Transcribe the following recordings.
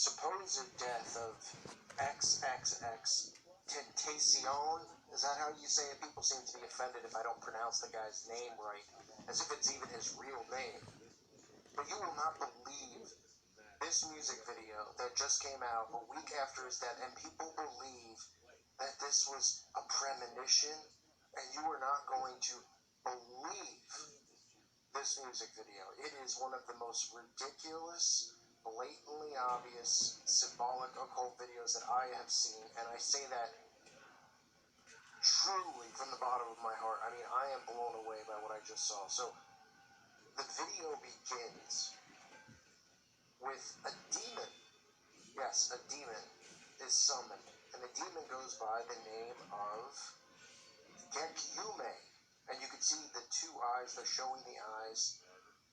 supposed death of XXX Tentacion. Is that how you say it? People seem to be offended if I don't pronounce the guy's name right, as if it's even his real name. But you will not believe this music video that just came out a week after his death, and people believe that this was a premonition, and you are not going to believe this music video. It is one of the most ridiculous, blatantly obvious, symbolic occult videos that I have seen, and I say that truly from the bottom of my heart. I mean, I am blown away by what I just saw. So, the video begins with a demon. Yes, a demon is summoned, and the demon goes by the name of Gekyume. And you can see the two eyes, they're showing the eyes,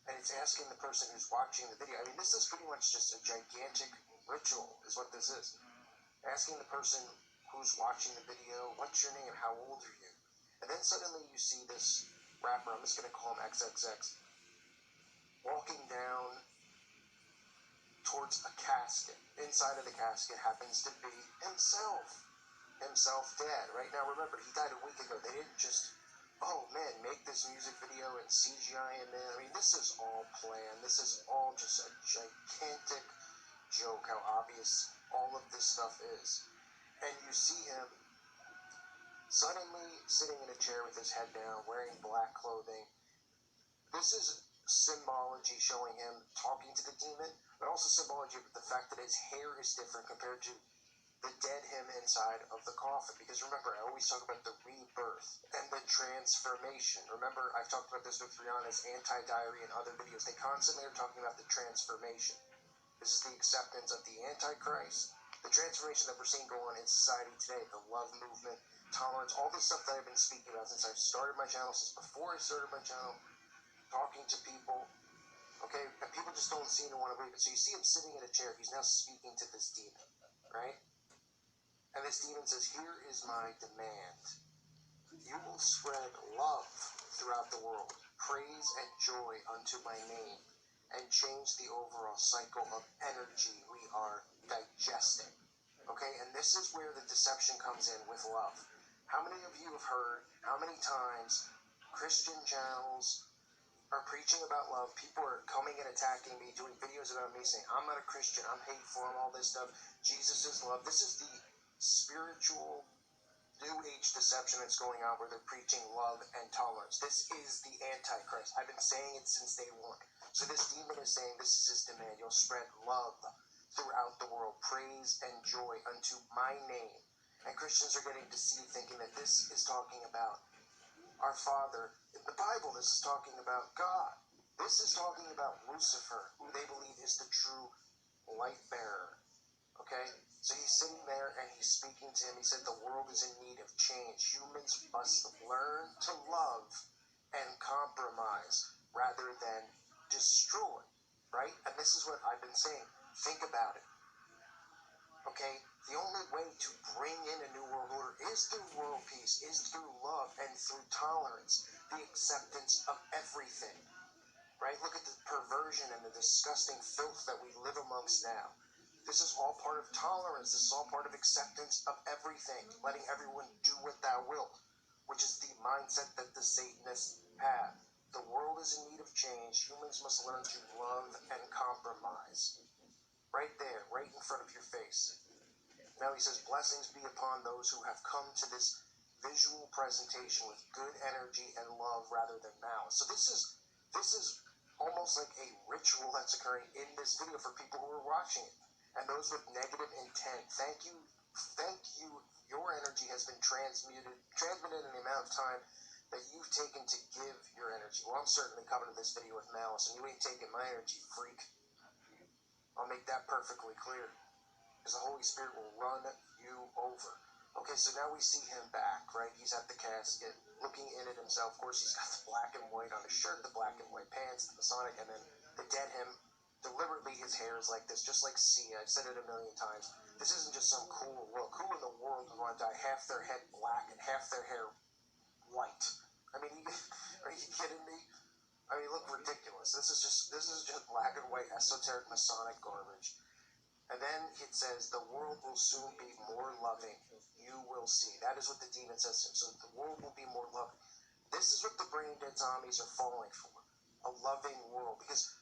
and it's asking the person who's watching the video. I mean, this is pretty much just a gigantic ritual, is what this is. Asking the person who's watching the video, what's your name, how old are you? And then suddenly you see this rapper, I'm just going to call him XXX, walking down towards a casket. Inside of the casket happens to be himself. Himself dead. Right now, remember, he died a week ago. They didn't just, oh man, make this music video and CGI him in. I mean, this is all planned. This is all just a gigantic joke, how obvious all of this stuff is. And you see him suddenly sitting in a chair with his head down, wearing black clothing. This is symbology showing him talking to the demon, but also symbology of the fact that his hair is different compared to the dead him inside of the coffin. Because remember, I always talk about the rebirth and the transformation. Remember, I've talked about this with Rihanna's Anti-Diary and other videos. They constantly are talking about the transformation. This is the acceptance of the Antichrist, the transformation that we're seeing go on in society today, the love movement, tolerance, all the stuff that I've been speaking about since I've started my channel, since before I started my channel, talking to people, okay, and people just don't seem to want to believe it. So you see him sitting in a chair, he's now speaking to this demon, right? And this demon says, here is my demand. You will spread love throughout the world, praise and joy unto my name, and change the overall cycle of energy we are digesting. Okay, and this is where the deception comes in with love. How many of you have heard, how many times Christian channels are preaching about love? People are coming and attacking me, doing videos about me, saying, I'm not a Christian, I'm hateful, and all this stuff. Jesus is love. This is the spiritual New Age deception that's going on, where they're preaching love and tolerance. This is the Antichrist. I've been saying it since day one. So this demon is saying this is his demand. You'll spread love throughout the world, praise and joy unto my name. And Christians are getting deceived, thinking that this is talking about our Father. In the Bible, this is talking about God. This is talking about Lucifer, who they believe is the true light bearer. Okay? So he's sitting there and he's speaking to him. He said the world is in need of change. Humans must learn to love and compromise rather than destroy. Right? And this is what I've been saying. Think about it. Okay? The only way to bring in a new world order is through world peace, is through love, and through tolerance, the acceptance of everything. Right? Look at the perversion and the disgusting filth that we live amongst now. This is all part of tolerance. This is all part of acceptance of everything, letting everyone do what thou wilt, which is the mindset that the Satanists have. The world is in need of change. Humans must learn to love and compromise. Right there, right in front of your face. Now he says, blessings be upon those who have come to this visual presentation with good energy and love rather than malice. So this is almost like a ritual that's occurring in this video for people who are watching it. And those with negative intent, thank you. Your energy has been transmitted in the amount of time that you've taken to give your energy. Well, I'm certainly coming to this video with malice, and you ain't taking my energy, freak. I'll make that perfectly clear, because the Holy Spirit will run you over. Okay, so now we see him back, right? He's at the casket, looking in at himself. Of course, he's got the black and white on his shirt, the black and white pants, the Masonic, and then the dead him. Deliberately, his hair is like this, just like Sia. I've said it a million times. This isn't just some cool look. Who in the world would want to dye half their head black and half their hair white? I mean, are you kidding me? I mean, look ridiculous. This is just black and white esoteric Masonic garbage. And then it says, the world will soon be more loving. You will see. That is what the demon says to him. So the world will be more loving. This is what the brain dead zombies are falling for. A loving world. Because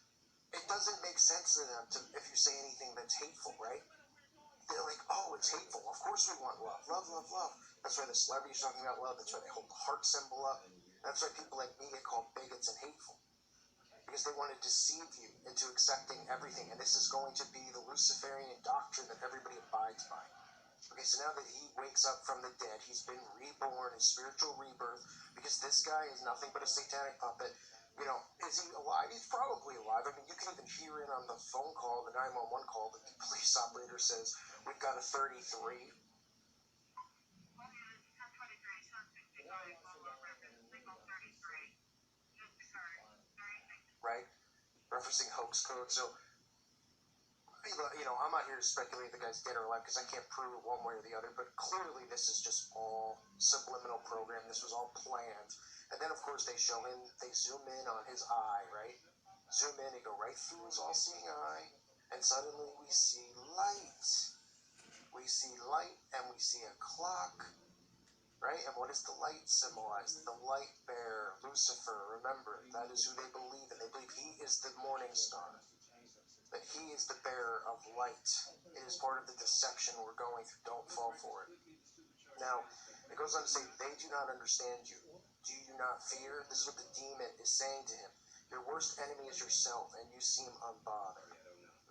it doesn't make sense to them if you say anything that's hateful, right? They're like, oh, it's hateful. Of course we want love. Love, love, love. That's why the celebrities are talking about love. That's why they hold the heart symbol up. That's why people like me get called bigots and hateful. Because they want to deceive you into accepting everything. And this is going to be the Luciferian doctrine that everybody abides by. Okay, so now that he wakes up from the dead, he's been reborn, his spiritual rebirth, because this guy is nothing but a satanic puppet. You know, is he alive? He's probably alive. I mean, you can even hear it on the phone call, the 911 call, that the police operator says, we've got a 33. Right? Referencing hoax code. So, you know, I'm not here to speculate the guy's dead or alive because I can't prove it one way or the other, but clearly this is just all subliminal program. This was all planned. And then, of course, they show him, they zoom in on his eye, right? Zoom in, they go right through his all-seeing eye, and suddenly we see light. We see light, and we see a clock, right? And what does the light symbolize? The light bearer, Lucifer. Remember, that is who they believe in. They believe he is the morning star. That he is the bearer of light. It is part of the deception we're going through. Don't fall for it. Now, it goes on to say, they do not understand you. Do you not fear? This is what the demon is saying to him. Your worst enemy is yourself, and you seem unbothered.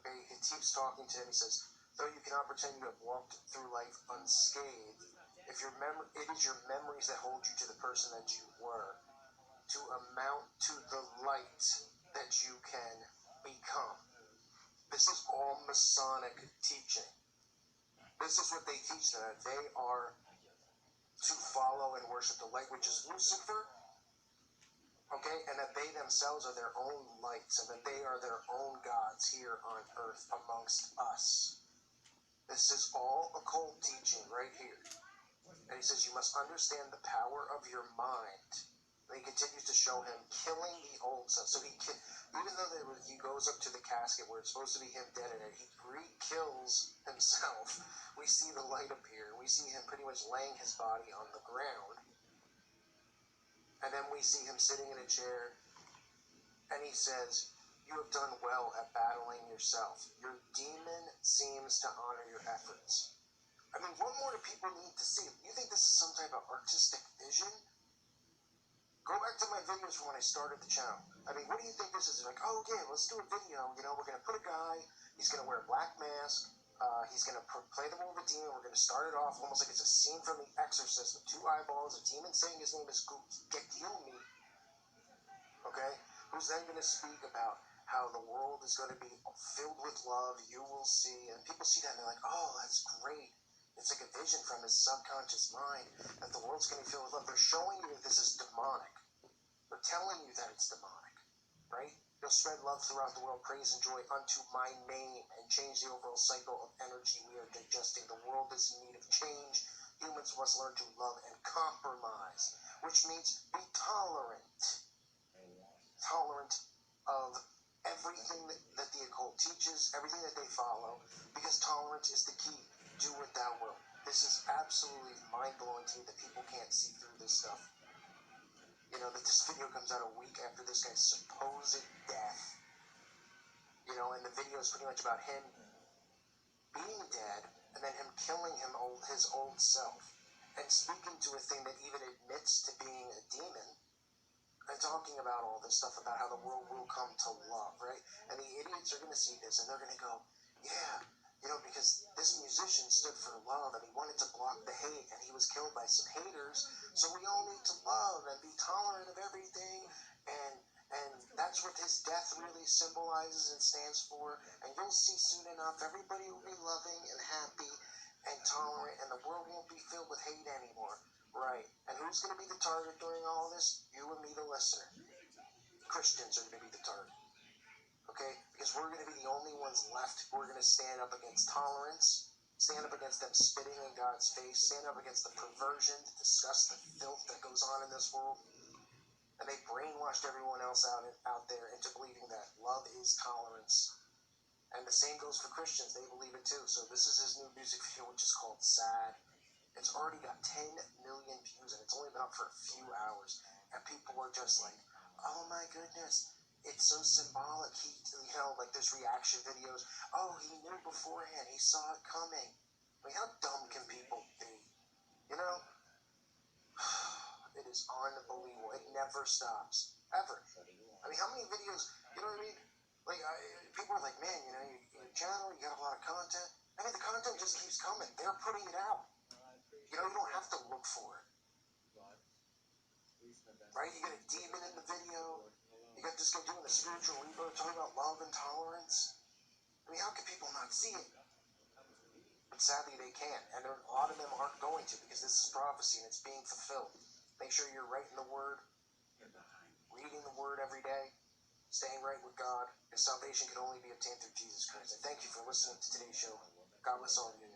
Okay, it keeps talking to him. He says, though you cannot pretend you have walked through life unscathed, it is your memories that hold you to the person that you were, to amount to the light that you can become. This is all Masonic teaching. This is what they teach them, that they are to follow and worship the light, which is Lucifer, okay, and that they themselves are their own lights, and that they are their own gods here on earth amongst us. This is all occult teaching right here. And he says, you must understand the power of your mind. And he continues to show him killing the old self. So even though he goes up to the casket where it's supposed to be him dead in it, he re-kills himself. We see the light appear. We see him pretty much laying his body on the ground. And then we see him sitting in a chair. And he says, you have done well at battling yourself. Your demon seems to honor your efforts. I mean, what more do people need to see? You think this is some type of artistic vision? Go back to my videos from when I started the channel. I mean, what do you think this is? Like, oh, yeah, let's do a video. You know, we're going to put a guy, he's going to wear a black mask, he's going to play the role of a demon. We're going to start it off almost like it's a scene from The Exorcist with two eyeballs, a demon saying his name is Gekyomi. Okay? Who's then going to speak about how the world is going to be filled with love, you will see. And people see that and they're like, oh, that's great. It's like a vision from his subconscious mind that the world's going to be filled with love. They're showing you that this is demonic. They're telling you that it's demonic, right? You'll spread love throughout the world, praise and joy unto my name, and change the overall cycle of energy we are digesting. The world is in need of change. Humans must learn to love and compromise, which means be tolerant. Tolerant of everything that the occult teaches, everything that they follow, because tolerance is the key. Do what thou wilt. This is absolutely mind-blowing to me that people can't see through this stuff. You know, that this video comes out a week after this guy's supposed death. You know, and the video is pretty much about him being dead, and then him killing his old self, and speaking to a thing that even admits to being a demon, and talking about all this stuff about how the world will come to love, right? And the idiots are going to see this, and they're going to go, yeah, you know, because this musician stood for love, and he wanted to block the hate, and he was killed by some haters, so we all need to love and be tolerant of everything, and that's what his death really symbolizes and stands for, and you'll see soon enough, everybody will be loving and happy and tolerant, and the world won't be filled with hate anymore. Right. And who's going to be the target during all this? You and me, the listener. Christians are going to be the target. Okay? Because we're going to be the only ones left who are going to stand up against tolerance, stand up against them spitting in God's face, stand up against the perversion, the disgust, the filth that goes on in this world. And they brainwashed everyone else out there into believing that love is tolerance. And And the same goes for Christians. They believe it too. So this is his new music video, which is called Sad. It's already got 10 million views, and it's only been up for a few hours. And people are just like, oh my goodness, it's so symbolic. He, like there's reaction videos. Oh, he knew beforehand. He saw it coming. I mean, how dumb can people be? You know? It is unbelievable. It never stops. Ever. I mean, how many videos, you know what I mean? Like, people are like, man, your channel, you got a lot of content. I mean, the content just keeps coming. They're putting it out. You don't have to look for it. Right? You got a demon in the video. You got this guy doing a spiritual rebirth talking about love and tolerance. I mean, how can people not see it? But sadly, they can't. And a lot of them aren't going to, because this is prophecy and it's being fulfilled. Make sure you're writing the word, reading the word every day, staying right with God. Your salvation can only be obtained through Jesus Christ. I thank you for listening to today's show. God bless all of you.